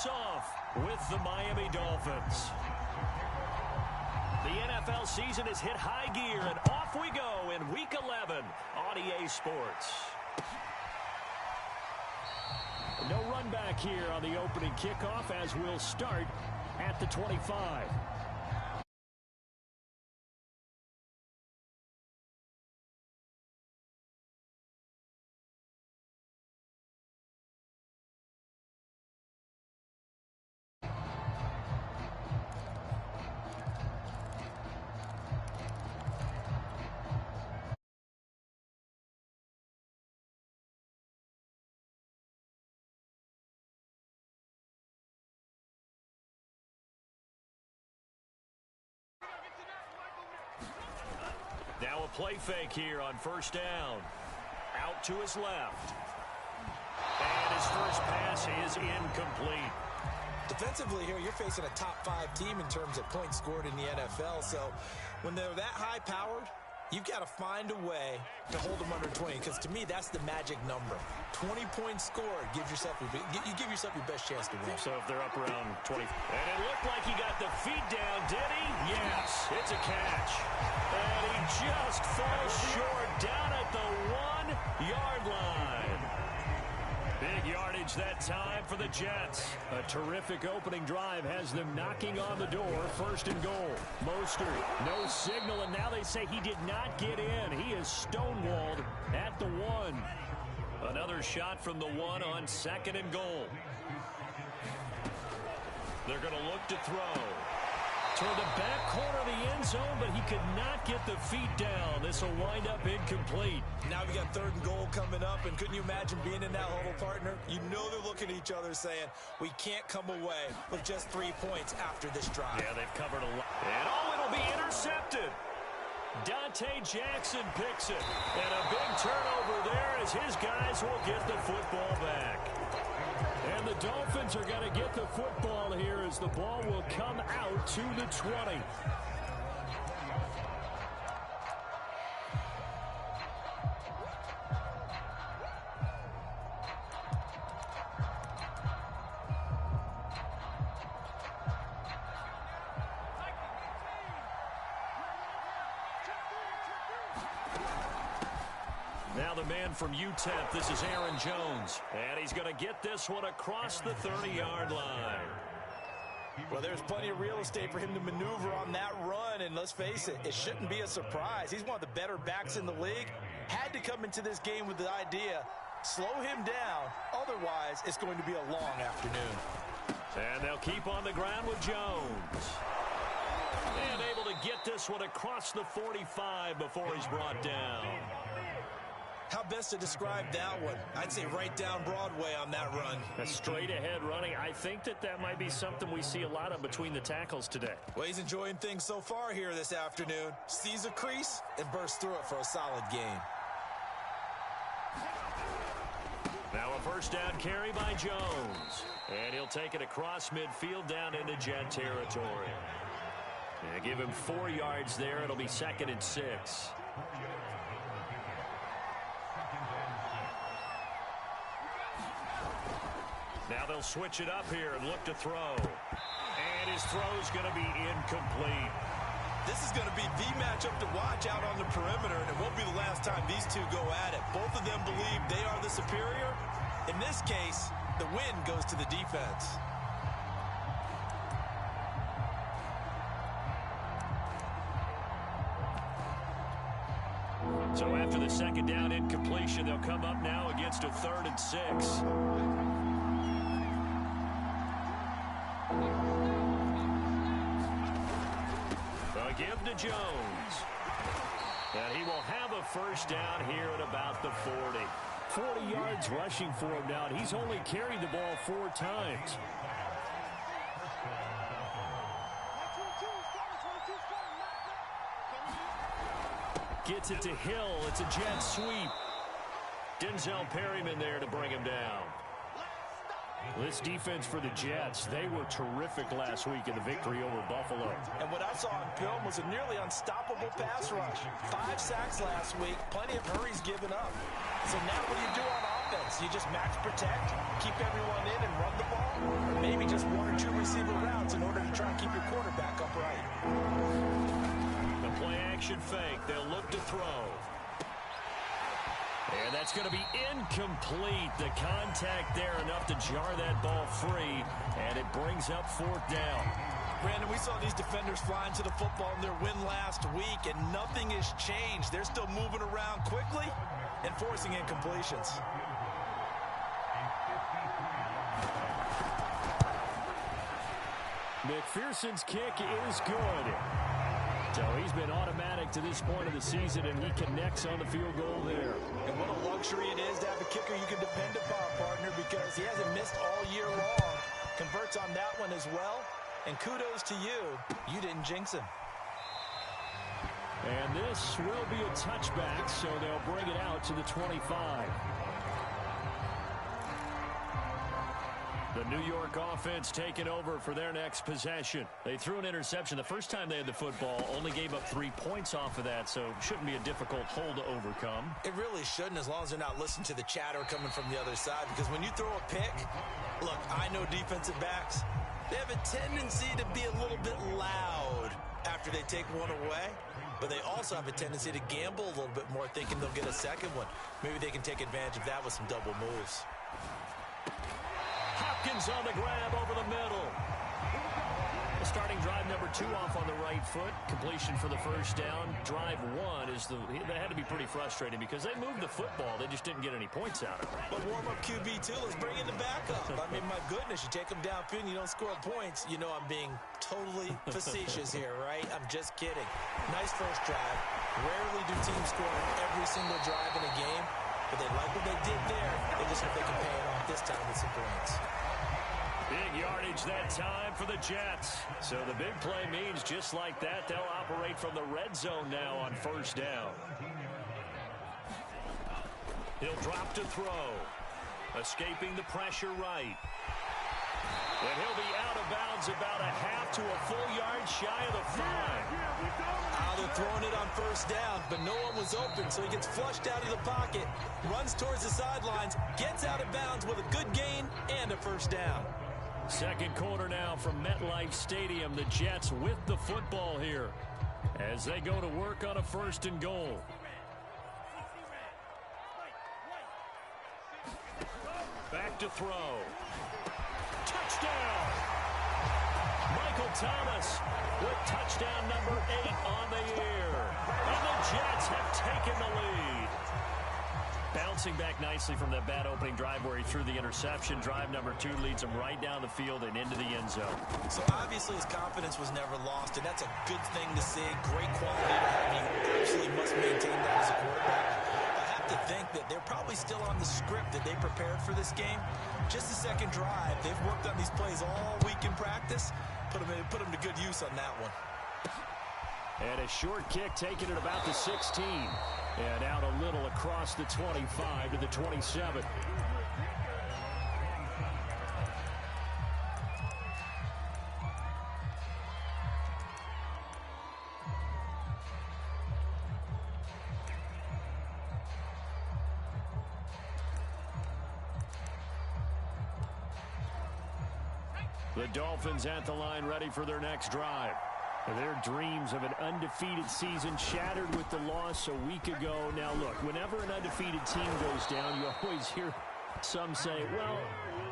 Off with the Miami Dolphins. The NFL season has hit high gear, and off we go in Week 11 on EA Sports. No run back here on the opening kickoff as we'll start at the 25. Now a play fake here on first down. Out to his left. And his first pass is incomplete. Defensively here, you're facing a top-5 team in terms of points scored in the NFL. So when they're that high-powered, you've got to find a way to hold them under 20. Because to me, that's the magic number. 20 points scored, you give yourself your best chance to win. So if they're up around 20. And it looked like he got the feet down, did he? Yes, it's a catch. And he just falls short down at the 1-yard line. Big yardage that time for the Jets. A terrific opening drive has them knocking on the door. First and goal. Mostert, no signal, and now they say he did not get in. He is stonewalled at the 1. Another shot from the 1 on second and goal. They're going to look to throw. Toward the back corner of the end zone, but he could not get the feet down. This will wind up incomplete. Now we got third and goal coming up, and couldn't you imagine being in that huddle, partner? You know they're looking at each other saying, we can't come away with just 3 points after this drive. Yeah, they've covered a lot. And it'll be intercepted. Dante Jackson picks it. And a big turnover there as his guys will get the football back. And the Dolphins are going to get the football here as the ball will come out to the 20. Now the man from UTEP, this is Aaron Jones. And he's going to get this one across the 30-yard line. Well, there's plenty of real estate for him to maneuver on that run, and let's face it, it shouldn't be a surprise. He's one of the better backs in the league. Had to come into this game with the idea, slow him down, otherwise it's going to be a long afternoon. And they'll keep on the ground with Jones. And able to get this one across the 45 before he's brought down. How best to describe that one? I'd say right down Broadway on that run. A straight ahead running. I think that might be something we see a lot of between the tackles today. Well, he's enjoying things so far here this afternoon. Sees a crease and bursts through it for a solid game. Now a first down carry by Jones. And he'll take it across midfield down into Jet territory. And give him 4 yards there. It'll be 2nd and 6. Now they'll switch it up here and look to throw. And his throw's going to be incomplete. This is going to be the matchup to watch out on the perimeter, and it won't be the last time these two go at it. Both of them believe they are the superior. In this case, the win goes to the defense. So after the second down incompletion, they'll come up now against a 3rd and 6. Give to Jones. And he will have a first down here at about the 40. 40 yards rushing for him now, and he's only carried the ball 4 times. Gets it to Hill. It's a jet sweep. Denzel Perryman there to bring him down. This defense for the Jets, they were terrific last week in the victory over Buffalo. And what I saw on film was a nearly unstoppable pass rush. 5 sacks last week, plenty of hurries given up. So now what do you do on offense? You just max protect, keep everyone in and run the ball? Or maybe just one or two receiver routes in order to try and keep your quarterback upright? The play-action fake. They'll look to throw. And that's going to be incomplete. The contact there enough to jar that ball free, and it brings up fourth down. Brandon, we saw these defenders flying to the football in their win last week, and nothing has changed. They're still moving around quickly and forcing incompletions. McPherson's kick is good. So he's been automatic to this point of the season, and he connects on the field goal there. And what a luxury it is to have a kicker you can depend upon, partner, because he hasn't missed all year long. Converts on that one as well. And kudos to you. You didn't jinx him. And this will be a touchback, so they'll bring it out to the 25. The New York offense taking over for their next possession. They threw an interception the first time they had the football, only gave up 3 points off of that, so shouldn't be a difficult hole to overcome. It really shouldn't, as long as they're not listening to the chatter coming from the other side, because when you throw a pick, look, I know defensive backs, they have a tendency to be a little bit loud after they take one away, but they also have a tendency to gamble a little bit more, thinking they'll get a second one. Maybe they can take advantage of that with some double moves. Hopkins on the grab over the middle. The starting drive number 2 off on the right foot. Completion for the first down. Drive 1 is that had to be pretty frustrating because they moved the football. They just didn't get any points out of it. But warm-up QB2, let's bring in the backup. I mean, my goodness, you take them downfield and you don't score points. You know I'm being totally facetious here, right? I'm just kidding. Nice first drive. Rarely do teams score on every single drive in a game. But they like what they did there. They just hope they can pay it off this time with some points. Big yardage that time for the Jets. So the big play means just like that, they'll operate from the red zone now on first down. He'll drop to throw. Escaping the pressure right. And he'll be out of bounds about a half to a full yard shy of the 5. They're throwing it on first down, but no one was open, so he gets flushed out of the pocket, runs towards the sidelines, gets out of bounds with a good gain and a first down. Second quarter now from MetLife Stadium. The Jets with the football here as they go to work on a 1st and goal. Back to throw. Touchdown! Michael Thomas with touchdown number 8 on the year. And the Jets have taken the lead. Bouncing back nicely from that bad opening drive where he threw the interception. Drive number 2 leads him right down the field and into the end zone. So obviously his confidence was never lost, and that's a good thing to see. Great quality to have. You absolutely must maintain that as a quarterback. I have to think that they're probably still on the script that they prepared for this game. Just the second drive. They've worked on these plays all week in practice. Put them to good use on that one. And a short kick taken at about the 16. And out a little across the 25 to the 27. The Dolphins at the line ready for their next drive. Their dreams of an undefeated season shattered with the loss a week ago. Now, look, whenever an undefeated team goes down, you always hear some say, well,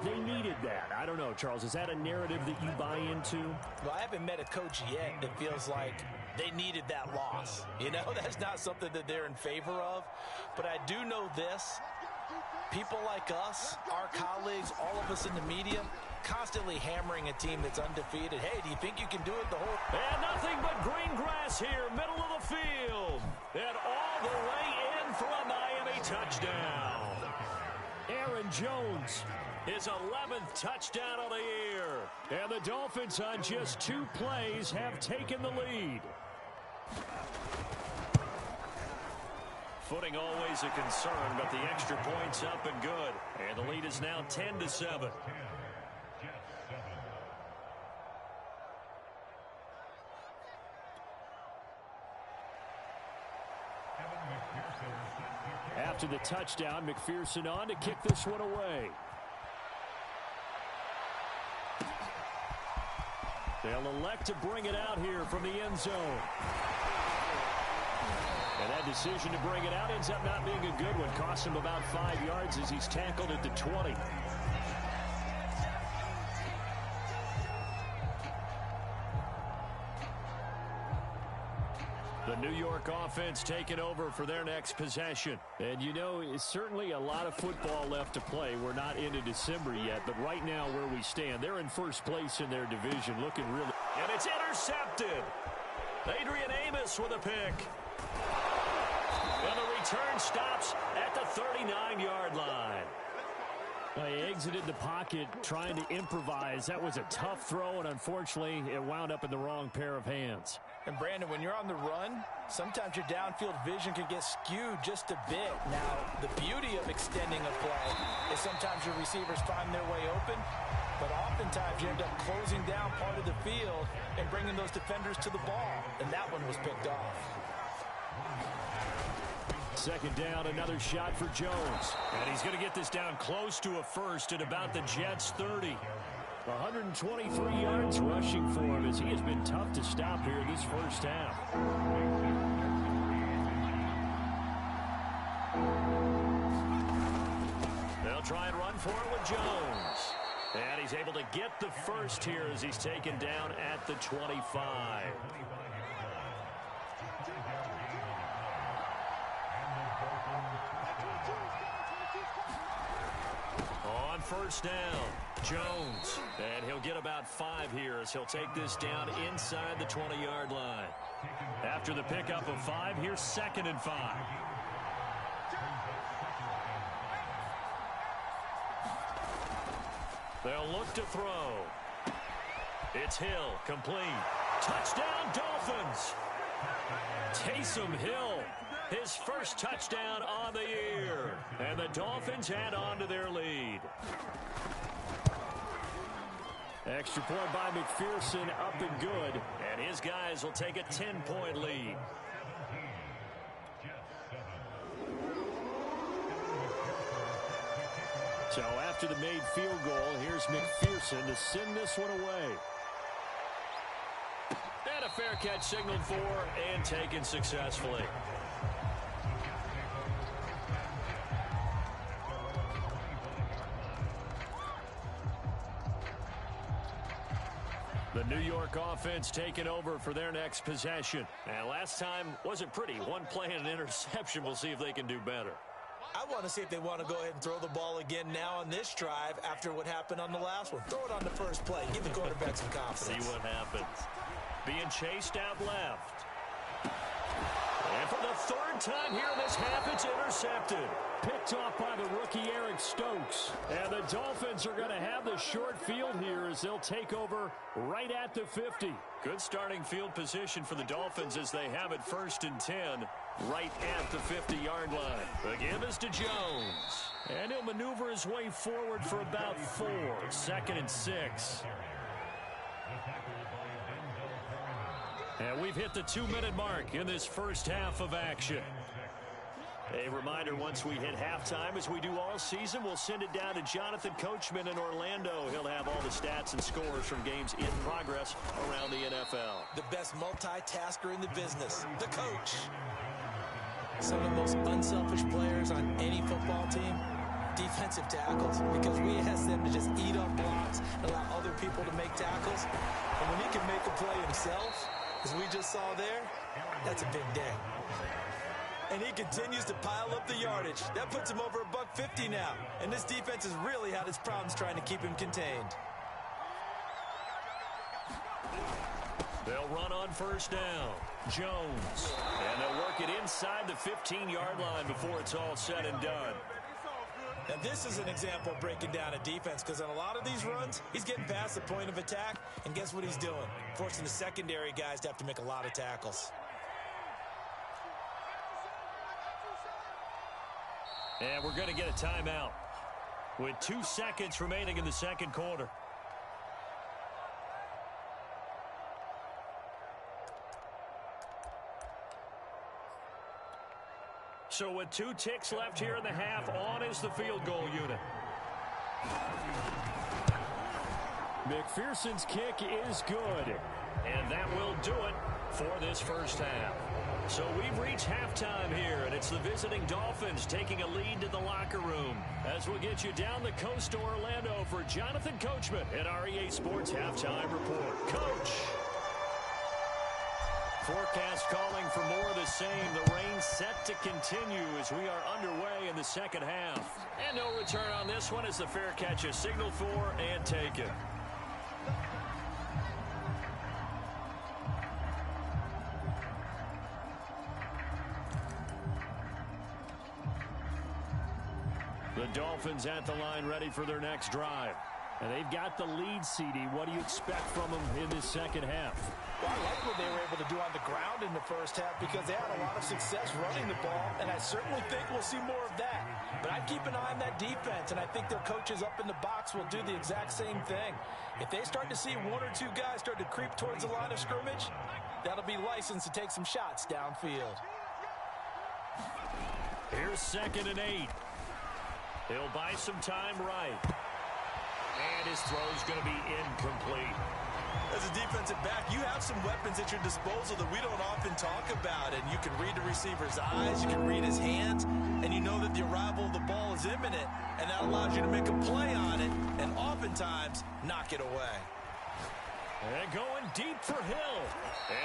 they needed that. I don't know, Charles. Is that a narrative that you buy into? Well, I haven't met a coach yet that feels like they needed that loss. You know, that's not something that they're in favor of. But I do know this. People like us, our colleagues, all of us in the media, constantly hammering a team that's undefeated. Hey, do you think you can do it the whole... And nothing but green grass here, middle of the field. And all the way in for a Miami touchdown. Aaron Jones, his 11th touchdown of the year. And the Dolphins on just 2 plays have taken the lead. Footing always a concern, but the extra point's up and good. And the lead is now 10-7. after the touchdown. McPherson on to kick this one away. They'll elect to bring it out here from the end zone. And that decision to bring it out ends up not being a good one. Costs him about 5 yards as he's tackled at the 20. The New York offense taking over for their next possession. And you know, it's certainly a lot of football left to play. We're not into December yet, but right now where we stand, they're in first place in their division, looking really... And it's intercepted. Adrian Amos with a pick. And the return stops at the 39-yard line. He exited the pocket trying to improvise. That was a tough throw, and unfortunately, it wound up in the wrong pair of hands. And, Brandon, when you're on the run, sometimes your downfield vision can get skewed just a bit. Now, the beauty of extending a play is sometimes your receivers find their way open, but oftentimes you end up closing down part of the field and bringing those defenders to the ball, and that one was picked off. Second down, another shot for Jones. And he's going to get this down close to a first at about the Jets' 30. 123 yards rushing for him as he has been tough to stop here this first half. They'll try and run for it with Jones. And he's able to get the first here as he's taken down at the 25. On first down, Jones. And he'll get about 5 here as he'll take this down inside the 20-yard line. After the pickup of 5, here's 2nd and 5. They'll look to throw. It's Hill, complete. Touchdown, Dolphins. Taysom Hill, his first touchdown on the year. And the Dolphins add on to their lead. Extra point by McPherson, up and good. And his guys will take a 10-point lead. So after the made field goal, here's McPherson to send this one away. And a fair catch signaled for and taken successfully. The New York offense taking over for their next possession. And last time wasn't pretty. One play and an interception. We'll see if they can do better. I want to see if they want to go ahead and throw the ball again now on this drive after what happened on the last one. Throw it on the first play. Give the quarterback some confidence. See what happens. Being chased out left. And for the 3rd time here in this half, it's intercepted. Picked off by the rookie Eric Stokes. And the Dolphins are going to have the short field here as they'll take over right at the 50. Good starting field position for the Dolphins as they have it 1st and 10 right at the 50-yard line. The give is to Jones. And he'll maneuver his way forward for about 4. 2nd and 6. And we've hit the 2-minute mark in this first half of action. A reminder, once we hit halftime, as we do all season, we'll send it down to Jonathan Coachman in Orlando. He'll have all the stats and scores from games in progress around the NFL. The best multitasker in the business, the coach. Some of the most unselfish players on any football team, defensive tackles, because we ask them to just eat up blocks and allow other people to make tackles. And when he can make a play himself, as we just saw there, that's a big day. And he continues to pile up the yardage. That puts him over $150 now. And this defense has really had its problems trying to keep him contained. They'll run on first down. Jones. And they'll work it inside the 15-yard line before it's all said and done. Now, this is an example of breaking down a defense, because on a lot of these runs, he's getting past the point of attack, and guess what he's doing? Forcing the secondary guys to have to make a lot of tackles. And we're going to get a timeout with 2 seconds remaining in the second quarter. So with 2 ticks left here in the half, on is the field goal unit. McPherson's kick is good. And that will do it for this first half. So we've reached halftime here, and it's the visiting Dolphins taking a lead to the locker room. As we'll get you down the coast to Orlando for Jonathan Coachman at our EA Sports Halftime Report. Coach! Forecast calling for more of the same. The rain set to continue as we are underway in the second half. And no return on this one as the fair catch is signaled for and taken. The Dolphins at the line ready for their next drive. And they've got the lead, CD. What do you expect from them in this second half? Well, I like what they were able to do on the ground in the first half because they had a lot of success running the ball, and I certainly think we'll see more of that. But I'd keep an eye on that defense, and I think their coaches up in the box will do the exact same thing. If they start to see 1 or 2 guys start to creep towards the line of scrimmage, that'll be licensed to take some shots downfield. Here's 2nd and 8. He'll buy some time right. And his throw's going to be incomplete. As a defensive back, you have some weapons at your disposal that we don't often talk about. And you can read the receiver's eyes, you can read his hands, and you know that the arrival of the ball is imminent. And that allows you to make a play on it and oftentimes knock it away. And going deep for Hill.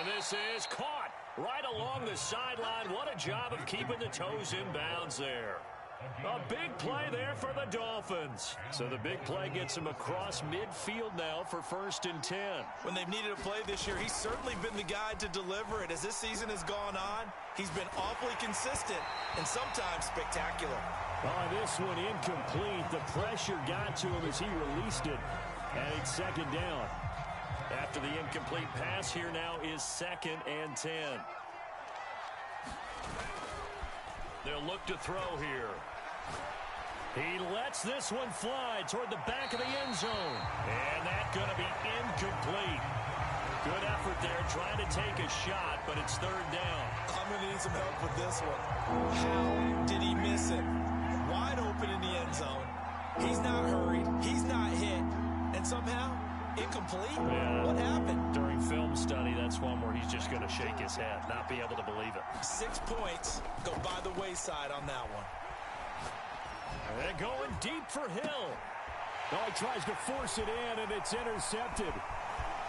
And this is caught right along the sideline. What a job of keeping the toes in bounds there. A big play there for the Dolphins. So the big play gets them across midfield now for 1st and 10. When they've needed a play this year, he's certainly been the guy to deliver it. As this season has gone on, he's been awfully consistent and sometimes spectacular. Oh, this one incomplete. The pressure got to him as he released it. And it's 2nd down. After the incomplete pass, here now is 2nd and 10. They'll look to throw here. He lets this one fly toward the back of the end zone. And that's going to be incomplete. Good effort there trying to take a shot, but it's 3rd down. I'm going to need some help with this one. How did he miss it? Wide open in the end zone. He's not hurried. He's not hit. And somehow, incomplete? Yeah. What happened? During film study, that's one where he's just going to shake his head, not be able to believe it. 6 points go by the wayside on that one. And going deep for Hill. Oh, he tries to force it in, and it's intercepted.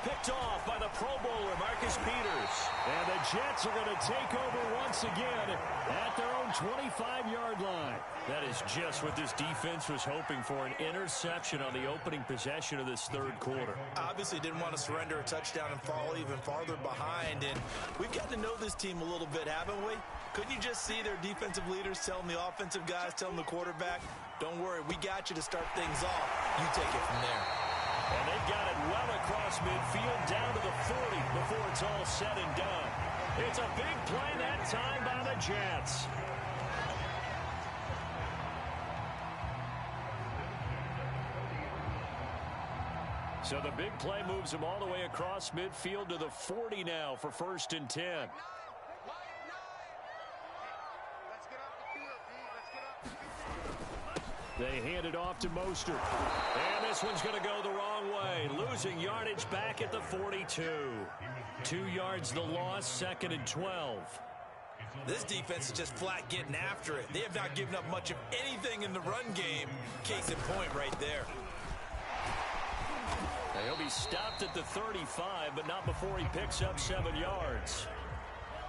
Picked off by the Pro Bowler, Marcus Peters. And the Jets are going to take over once again at their own 25-yard line. That is just what this defense was hoping for, an interception on the opening possession of this 3rd quarter. Obviously didn't want to surrender a touchdown and fall even farther behind. And we've gotten to know this team a little bit, haven't we? Couldn't you just see their defensive leaders telling the offensive guys, telling the quarterback, don't worry, we got you to start things off. You take it from there. And they've got it well across midfield down to the 40 before it's all said and done. It's a big play that time by the Jets. So the big play moves them all the way across midfield to the 40 now for 1st and 10. They hand it off to Mostert. And this one's going to go the wrong way. Losing yardage back at the 42. 2 yards the loss, 2nd and 12. This defense is just flat getting after it. They have not given up much of anything in the run game. Case in point right there. He'll be stopped at the 35, but not before he picks up 7 yards.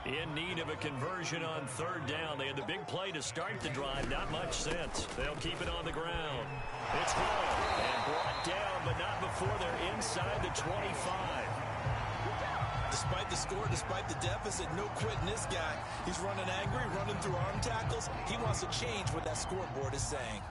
In need of a conversion on 3rd down. They had the big play to start the drive. Not much sense. They'll keep it on the ground. It's home and brought down, but not before they're inside the 25. Despite the score, despite the deficit, no quitting this guy. He's running angry, running through arm tackles. He wants to change what that scoreboard is saying.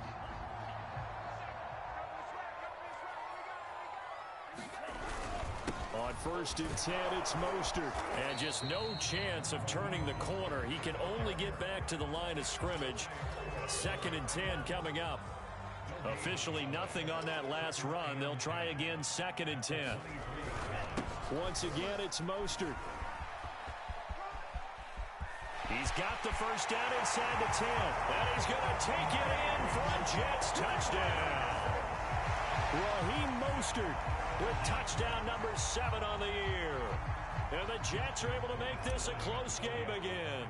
On 1st and 10, it's Mostert. And just no chance of turning the corner. He can only get back to the line of scrimmage. 2nd and 10 coming up. Officially nothing on that last run. They'll try again 2nd and 10. Once again, it's Mostert. He's got the first down inside the 10. And he's going to take it in for a Jets touchdown. Raheem Mostert with touchdown number 7 on the year. And the Jets are able to make this a close game again.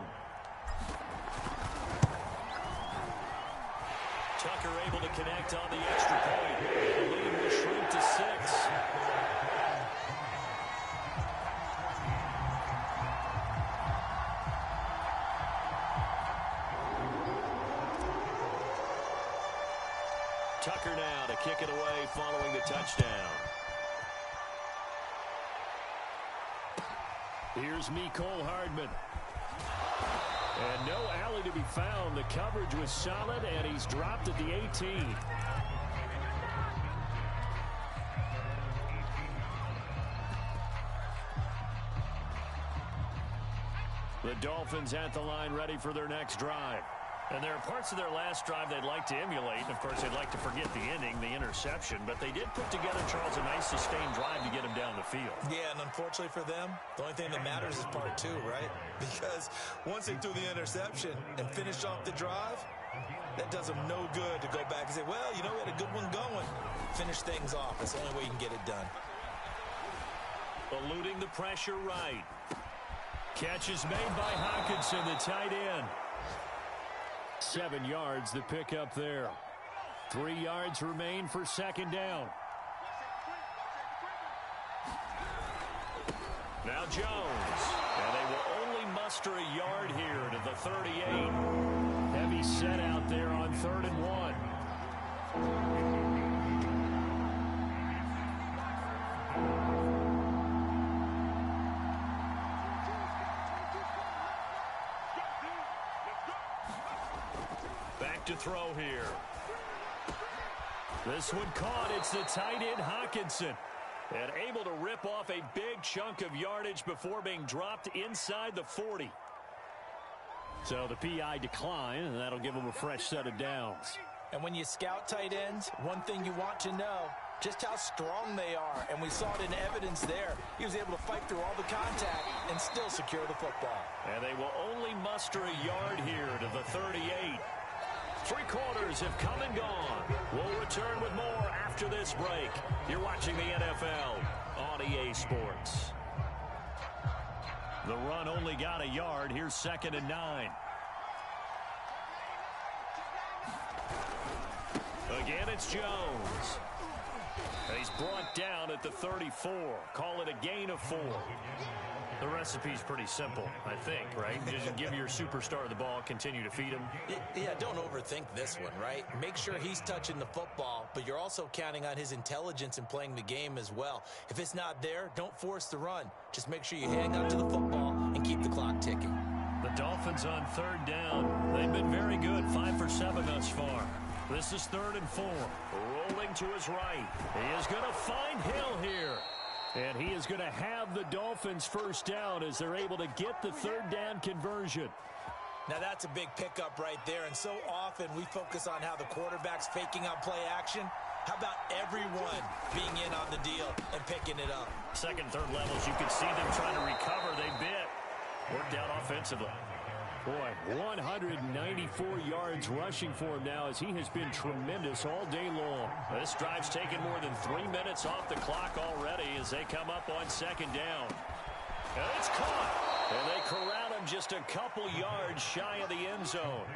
Tucker able to connect on the extra point. The lead will shrink to 6. Tucker now to kick it away following the touchdown. Here's Mecole Hardman. And no alley to be found. The coverage was solid, and he's dropped at the 18. The Dolphins at the line ready for their next drive. And there are parts of their last drive they'd like to emulate. Of course, they'd like to forget the ending, the interception. But they did put together, Charles, a nice sustained drive to get him down the field. Yeah, and unfortunately for them, the only thing that matters is part 2, right? Because once they threw the interception and finished off the drive, that does them no good to go back and say, well, you know, we had a good one going. Finish things off. That's the only way you can get it done. Eluding the pressure right. Catch is made by Hockenson, the tight end. 7 yards the pick up there. 3 yards remain for second down. Now Jones. And they will only muster a yard here to the 38. Heavy set out there on 3rd and 1. To throw here. This one caught. It's the tight end Hockenson. And able to rip off a big chunk of yardage before being dropped inside the 40. So the PI decline, and that'll give them a fresh set of downs. And when you scout tight ends, one thing you want to know, just how strong they are. And we saw it in evidence there. He was able to fight through all the contact and still secure the football. And they will only muster a yard here to the 38. 3 quarters have come and gone. We'll return with more after this break. You're watching the NFL on EA Sports. The run only got a yard. Here's 2nd and 9. Again, it's Jones. He's brought down at the 34. Call it a gain of 4. The recipe's pretty simple, I think, right? Just give your superstar the ball, continue to feed him. Yeah, don't overthink this one, right? Make sure he's touching the football, but you're also counting on his intelligence in playing the game as well. If it's not there, don't force the run. Just make sure you hang on to the football and keep the clock ticking. The Dolphins on 3rd down. They've been very good, 5 for 7 thus far. This is 3rd and 4. Rolling to his right. He is going to find Hill here. And he is going to have the Dolphins first down as they're able to get the 3rd down conversion. Now that's a big pickup right there. And so often we focus on how the quarterback's faking out play action. How about everyone being in on the deal and picking it up? 2nd, 3rd levels, you can see them trying to recover. They bit. Worked out offensively. Boy, 194 yards rushing for him now as he has been tremendous all day long. This drive's taken more than 3 minutes off the clock already as they come up on 2nd down. And it's caught. And they corral him just a couple yards shy of the end zone.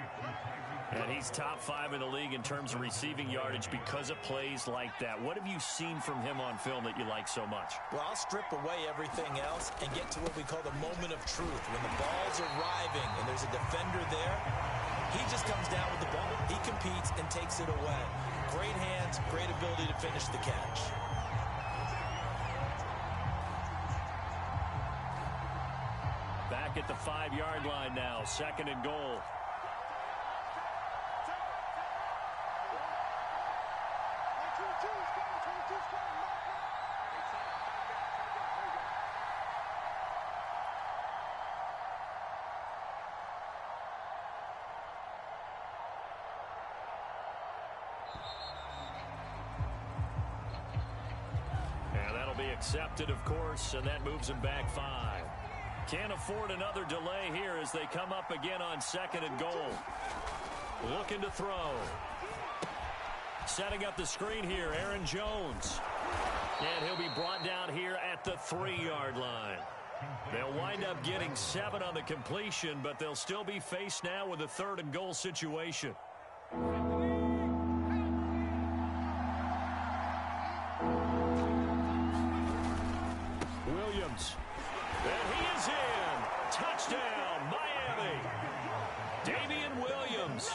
And he's top 5 in the league in terms of receiving yardage because of plays like that. What have you seen from him on film that you like so much? Well, I'll strip away everything else and get to what we call the moment of truth. When the ball's arriving and there's a defender there, he just comes down with the ball. He competes and takes it away. Great hands, great ability to finish the catch. Back at the 5-yard line now, 2nd and goal. Accepted, of course, and that moves him back 5. Can't afford another delay here as they come up again on 2nd and goal. Looking to throw. Setting up the screen here, Aaron Jones. And he'll be brought down here at the 3-yard line. They'll wind up getting 7 on the completion, but they'll still be faced now with a 3rd and goal situation. Williams. And he is in. Touchdown, Miami. Damian Williams.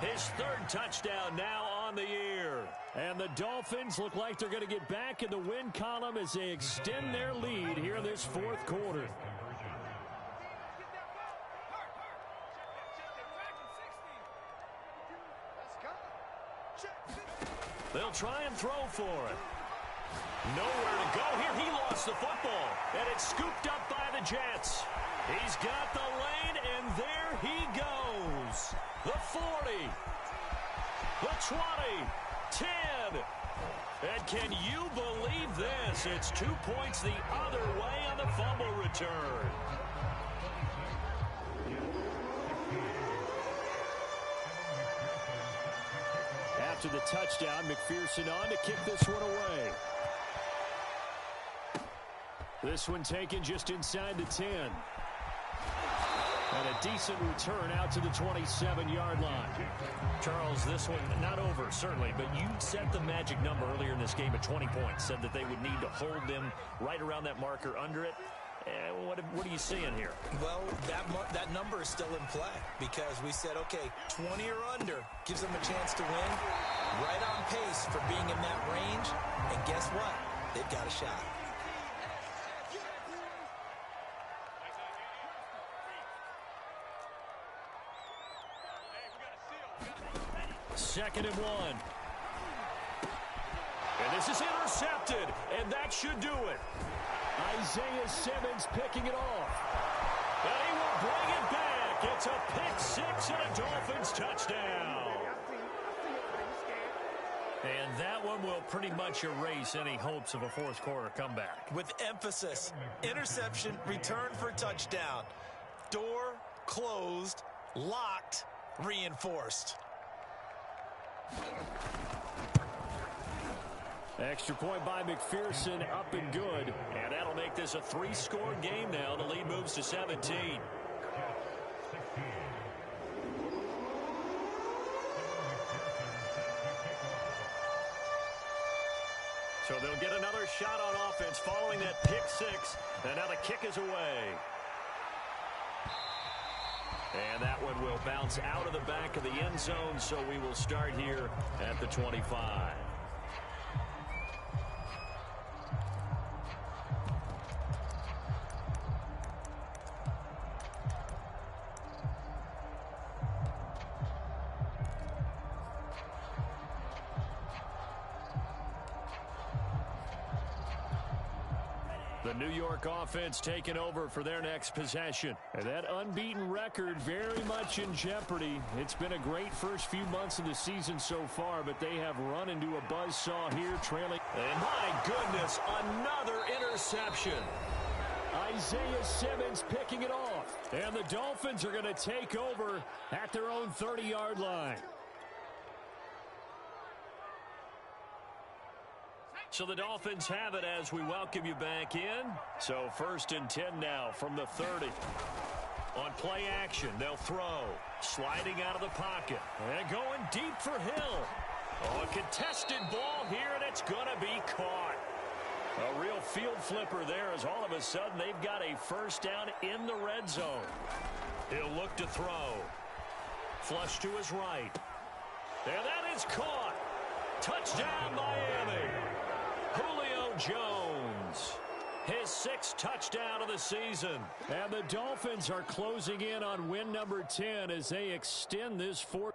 His 3rd touchdown now on the year. And the Dolphins look like they're going to get back in the win column as they extend their lead here in this 4th quarter. They'll try and throw for it. Nowhere to go here. He lost the football. And it's scooped up by the Jets. He's got the lane, and there he goes. The 40. The 20. 10. And can you believe this? It's 2 points the other way on the fumble return. After the touchdown, McPherson on to kick this one away. This one taken just inside the 10. And a decent return out to the 27-yard line. Charles, this one not over, certainly, but you set the magic number earlier in this game at 20 points. Said that they would need to hold them right around that marker under it. What are you seeing here? Well, that number is still in play because we said, okay, 20 or under gives them a chance to win. Right on pace for being in that range. And guess what? They've got a shot. Second and 1. And this is intercepted, and that should do it. Isaiah Simmons picking it off. And he will bring it back. It's a pick 6 and a Dolphins touchdown. And that one will pretty much erase any hopes of a 4th quarter comeback. With emphasis, interception, return for touchdown. Door closed, locked, reinforced. Extra point by McPherson, up and good. And that'll make this a 3-score game now. The lead moves to 17. So they'll get another shot on offense following that pick 6. And now the kick is away. And that one will bounce out of the back of the end zone, so we will start here at the 25. The New York offense taking over for their next possession. And that unbeaten record very much in jeopardy. It's been a great first few months of the season so far, but they have run into a buzzsaw here, trailing. And my goodness, another interception. Isaiah Simmons picking it off. And the Dolphins are going to take over at their own 30-yard line. So the Dolphins have it as we welcome you back in. So 1st and 10 now from the 30. On play action, they'll throw. Sliding out of the pocket. And going deep for Hill. Oh, a contested ball here, and it's going to be caught. A real field flipper there as all of a sudden they've got a first down in the red zone. He'll look to throw. Flush to his right. And that is caught. Touchdown, Miami. Julio Jones, his 6th touchdown of the season. And the Dolphins are closing in on win number 10 as they extend this 4.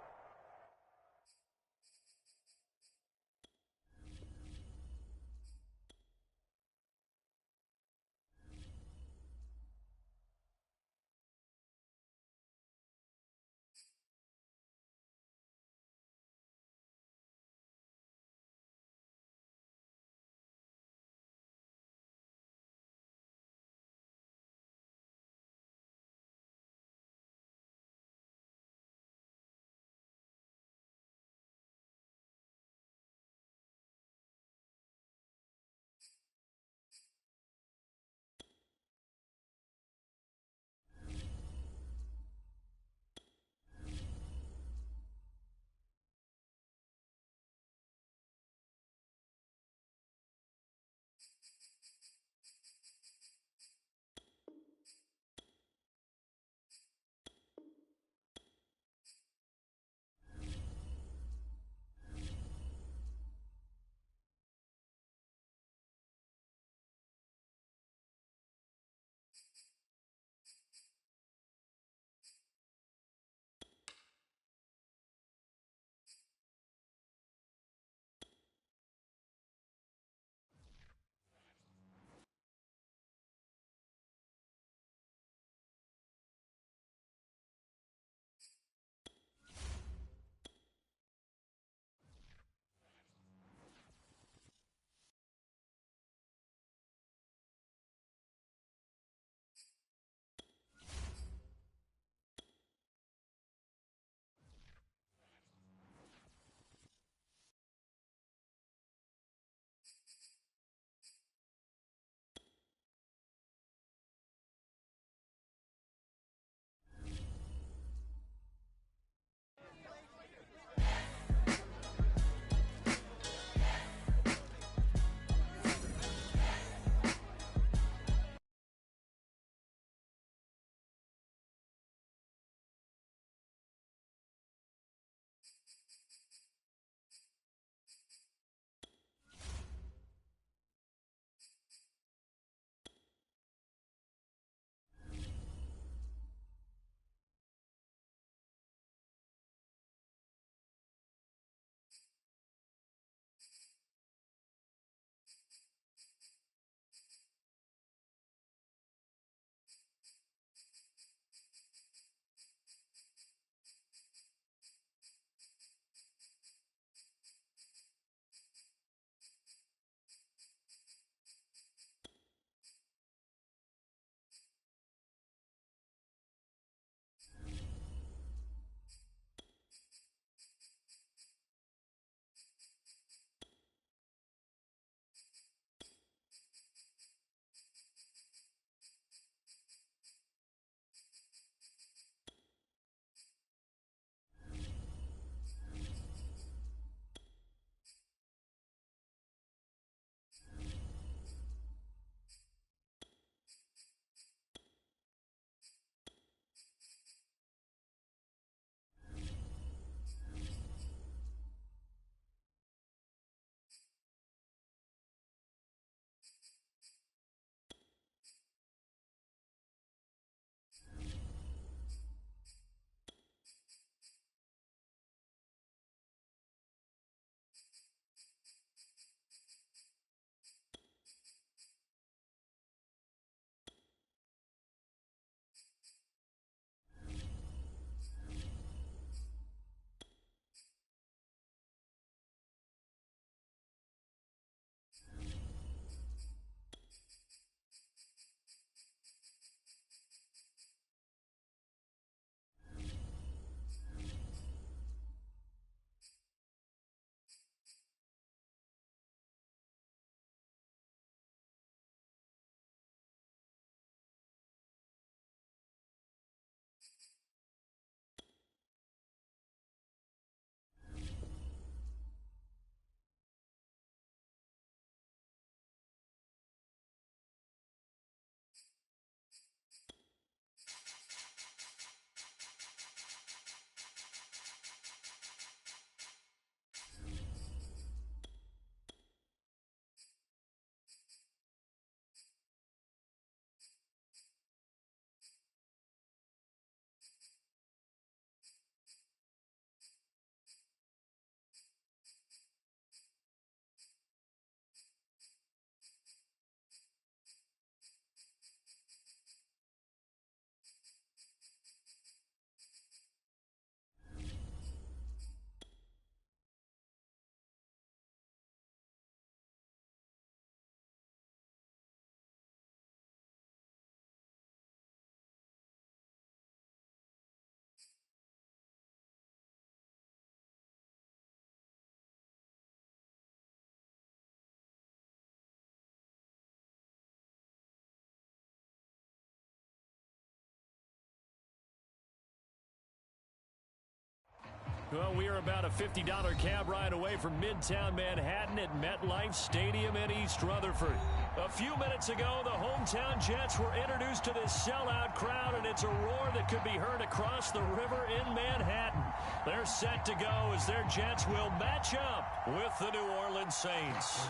Well, we are about a $50 cab ride away from Midtown Manhattan at MetLife Stadium in East Rutherford. A few minutes ago, the hometown Jets were introduced to this sellout crowd, and it's a roar that could be heard across the river in Manhattan. They're set to go as their Jets will match up with the New Orleans Saints.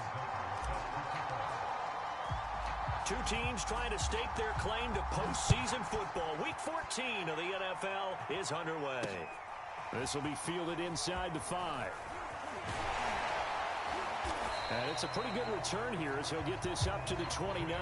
Two teams trying to stake their claim to postseason football. Week 14 of the NFL is underway. This will be fielded inside the 5. And it's a pretty good return here as he'll get this up to the 29.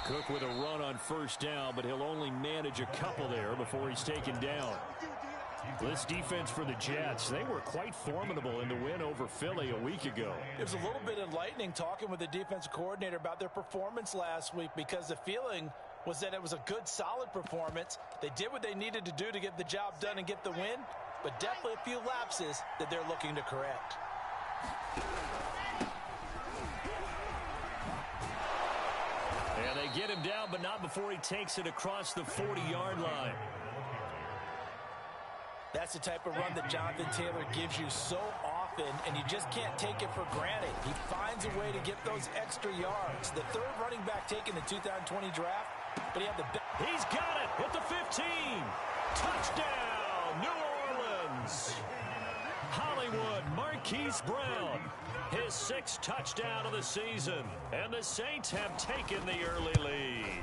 Cook with a run on first down, but he'll only manage a couple there before he's taken down. This defense for the Jets, they were quite formidable in the win over Philly a week ago. It was a little bit enlightening talking with the defensive coordinator about their performance last week, because the feeling was that it was a good, solid performance. They did what they needed to do to get the job done and get the win, but definitely a few lapses that they're looking to correct. And they get him down, but not before he takes it across the 40-yard line. That's the type of run that Jonathan Taylor gives you so often, and you just can't take it for granted. He finds a way to get those extra yards. The third running back taken the 2020 draft, but he had the... He's got it at the 15. Touchdown, New Orleans. Hollywood Marquise Brown, his 6th touchdown of the season, and the Saints have taken the early lead.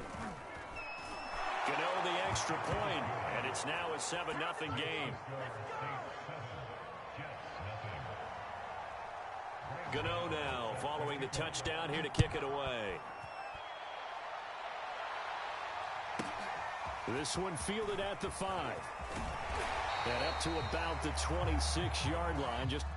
Gano the extra point, and it's now a 7-0 game. Gano now following the touchdown here to kick it away. This one fielded at the 5. And up to about the 26-yard line. Just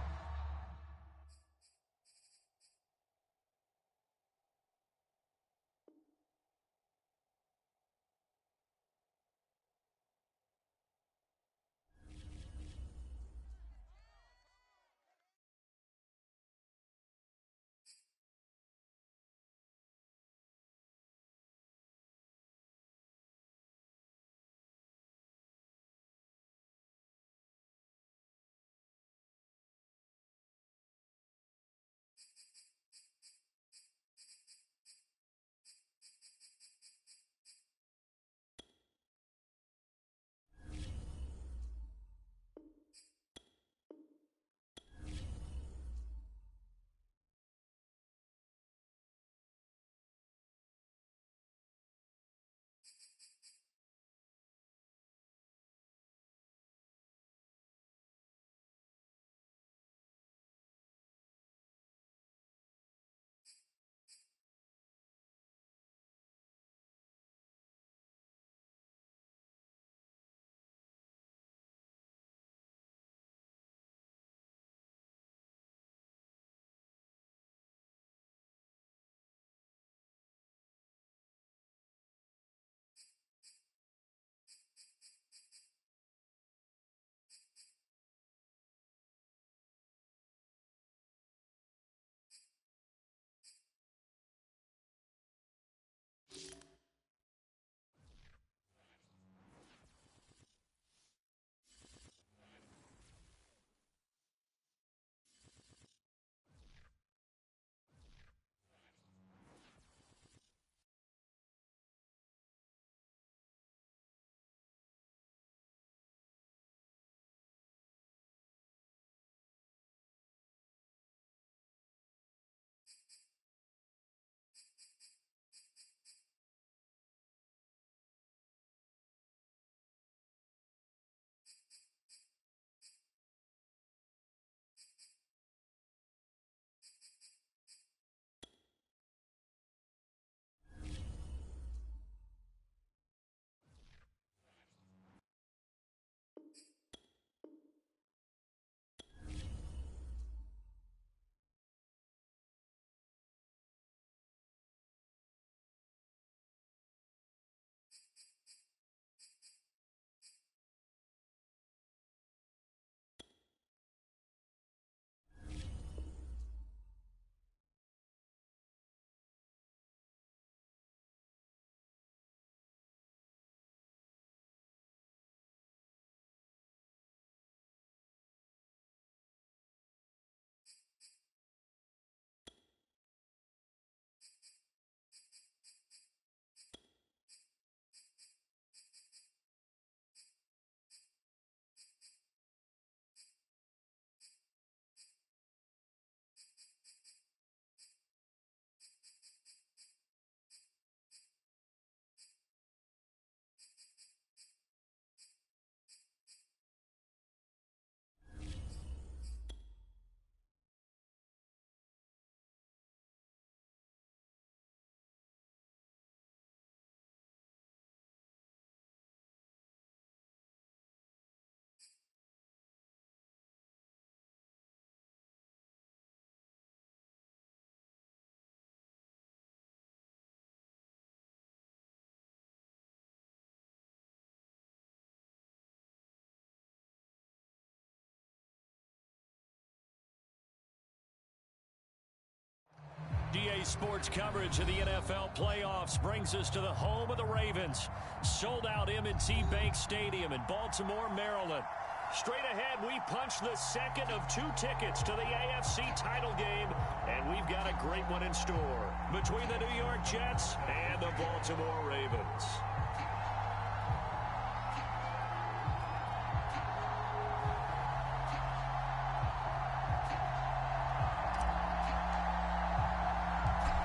Daily sports coverage of the NFL playoffs brings us to the home of the Ravens. Sold out M&T Bank Stadium in Baltimore, Maryland. Straight ahead, we punch the second of 2 tickets to the AFC title game, and we've got a great one in store between the New York Jets and the Baltimore Ravens.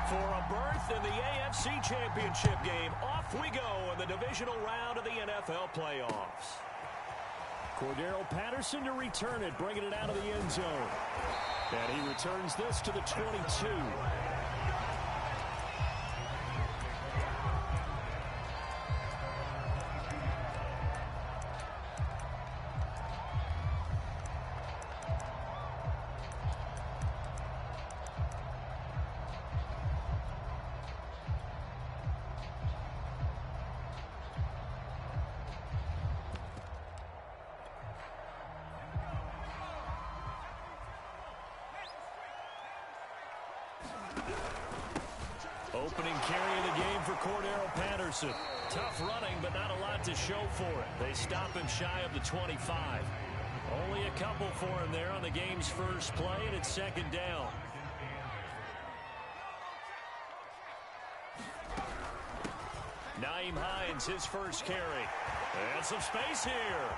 For a berth in the AFC Championship game, off we go in the divisional round of the NFL playoffs. Cordero Patterson to return it, bringing it out of the end zone. And he returns this to the 22. Opening carry of the game for Cordero Patterson. Tough running, but not a lot to show for it. They stop him shy of the 25. Only a couple for him there on the game's first play, and it's second down. Nyheim Hines, his first carry. And some space here.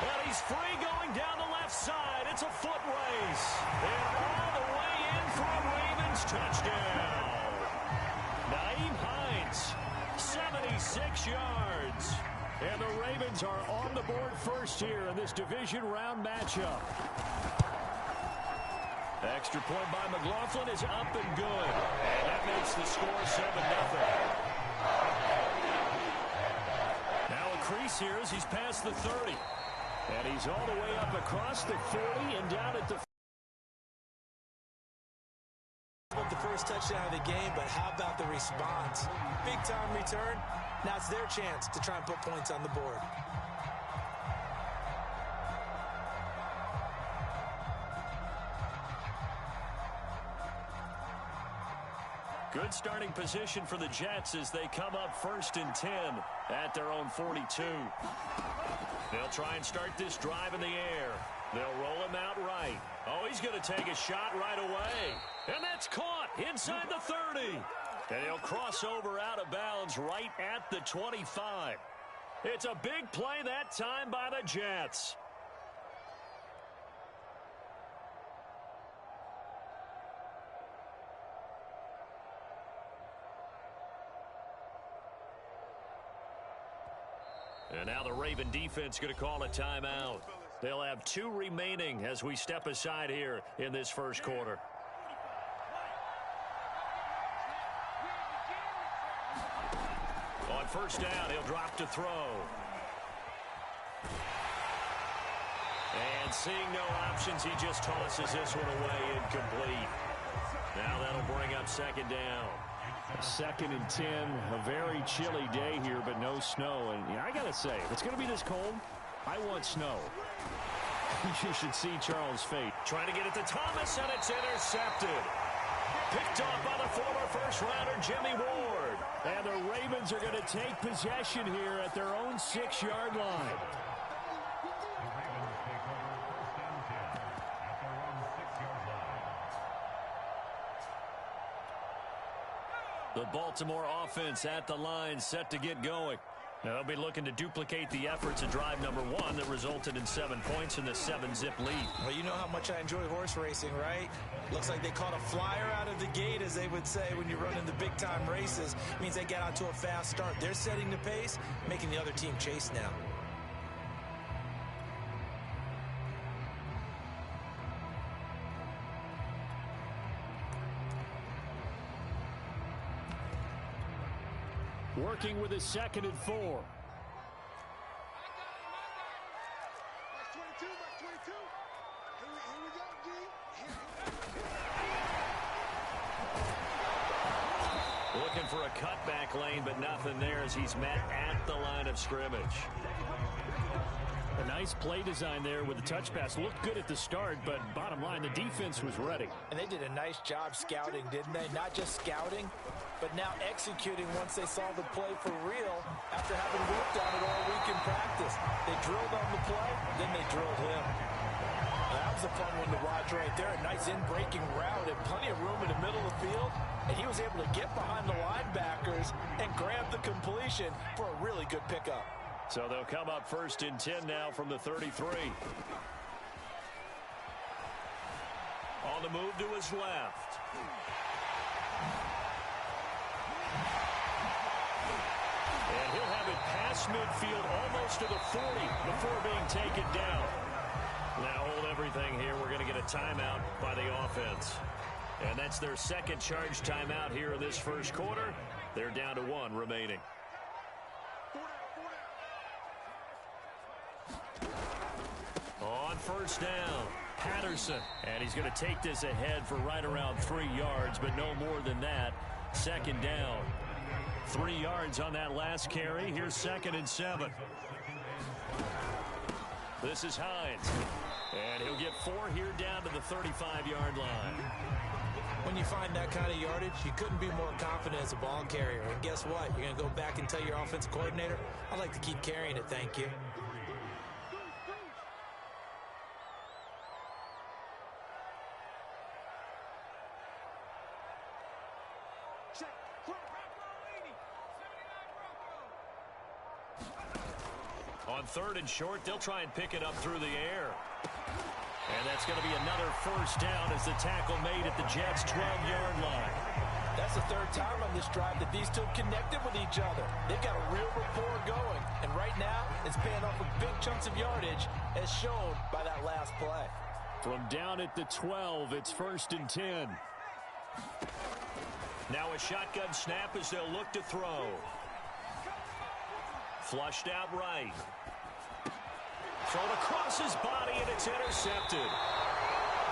And he's free going down the left side. It's a foot race. And all the way in for a Ravens touchdown. Nyheim Hines, 76 yards. And the Ravens are on the board first here in this division round matchup. Extra point by McLaughlin is up and good. And that makes the score 7-0. Now a crease here as he's past the 30. And he's all the way up across the 40 and down at the... The first touchdown of the game, but how about the response? Big time return. Now it's their chance to try and put points on the board. Good starting position for the Jets as they come up 1st and 10 at their own 42. They'll try and start this drive in the air. They'll roll him out right. Oh, he's going to take a shot right away. And that's caught inside the 30. And he'll cross over out of bounds right at the 25. It's a big play that time by the Jets. And now the Raven defense going to call a timeout. They'll have 2 remaining as we step aside here in this first quarter. On first down, he'll drop to throw. And seeing no options, he just tosses this one away incomplete. Now that'll bring up second down. 2nd and 10, a very chilly day here, but no snow. And I got to say, if it's going to be this cold, I want snow. You should see Charles' fate. Trying to get it to Thomas, and it's intercepted. Picked off by the former first-rounder Jimmy Ward. And the Ravens are going to take possession here at their own 6-yard line. The Baltimore offense at the line, set to get going. Now they'll be looking to duplicate the efforts of drive number 1 that resulted in 7 points in the 7-zip lead. Well, you know how much I enjoy horse racing, right? Looks like they caught a flyer out of the gate, as they would say when you're running the big-time races. It means they get out to a fast start. They're setting the pace, making the other team chase now. Working with his 2nd and 4. Looking for a cutback lane, but nothing there as he's met at the line of scrimmage. A nice play design there with the touch pass. Looked good at the start, but bottom line, the defense was ready. And they did a nice job scouting, didn't they? Not just scouting, but now executing once they saw the play for real after having worked on it all week in practice. They drilled on the play, then they drilled him. That was a fun one to watch right there. A nice in-breaking route and plenty of room in the middle of the field. And he was able to get behind the linebackers and grab the completion for a really good pickup. So they'll come up 1st and 10 now from the 33. On the move to his left. And he'll have it past midfield almost to the 40 before being taken down. Now hold everything here. We're going to get a timeout by the offense. And that's their second charge timeout here in this first quarter. They're down to 1 remaining. On 1st down, Patterson. And he's going to take this ahead for right around 3 yards, but no more than that. 2nd down. 3 yards on that last carry. Here's 2nd and 7. This is Hines. And he'll get 4 here down to the 35-yard line. When you find that kind of yardage, you couldn't be more confident as a ball carrier. And guess what? You're going to go back and tell your offensive coordinator, I'd like to keep carrying it, thank you. On 3rd and short, they'll try and pick it up through the air. And that's going to be another 1st down as the tackle made at the Jets' 12-yard line. That's the 3rd time on this drive that these two have connected with each other. They've got a real rapport going. And right now, it's paying off with big chunks of yardage as shown by that last play. From down at the 12, it's 1st and 10. Now a shotgun snap as they'll look to throw. Flushed out right. Thrown across his body, and it's intercepted.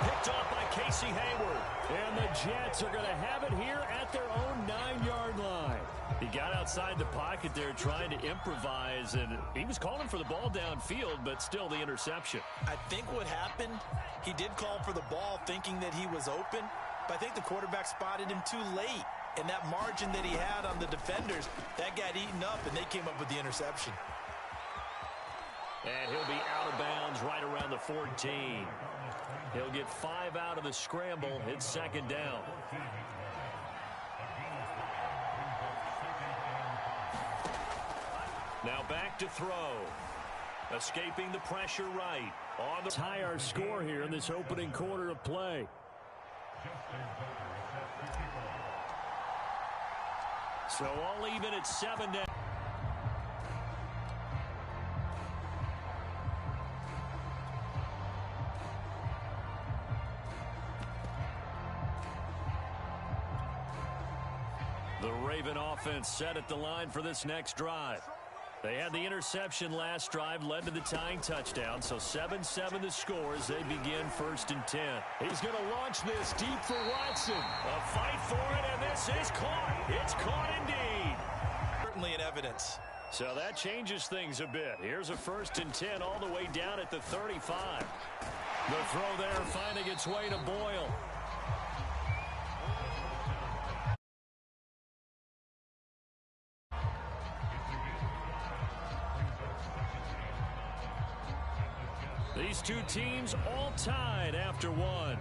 Picked off by Casey Hayward. And the Jets are going to have it here at their own 9-yard line. He got outside the pocket there trying to improvise, and he was calling for the ball downfield, but still the interception. I think what happened, he did call for the ball thinking that he was open, but I think the quarterback spotted him too late. And that margin that he had on the defenders, that got eaten up, and they came up with the interception. And he'll be out of bounds right around the 14. He'll get 5 out of the scramble. It's 2nd down. Now back to throw. Escaping the pressure right. On the tie our score here in this opening quarter of play. So all even at 7 down. The Raven offense set at the line for this next drive. They had the interception last drive, led to the tying touchdown, so 7-7 the score as they begin 1st and 10. He's going to launch this deep for Watson. A fight for it, and this is caught. It's caught indeed. Certainly in evidence. So that changes things a bit. Here's a 1st and 10 all the way down at the 35. The throw there finding its way to Boyle. These two teams all tied after 1.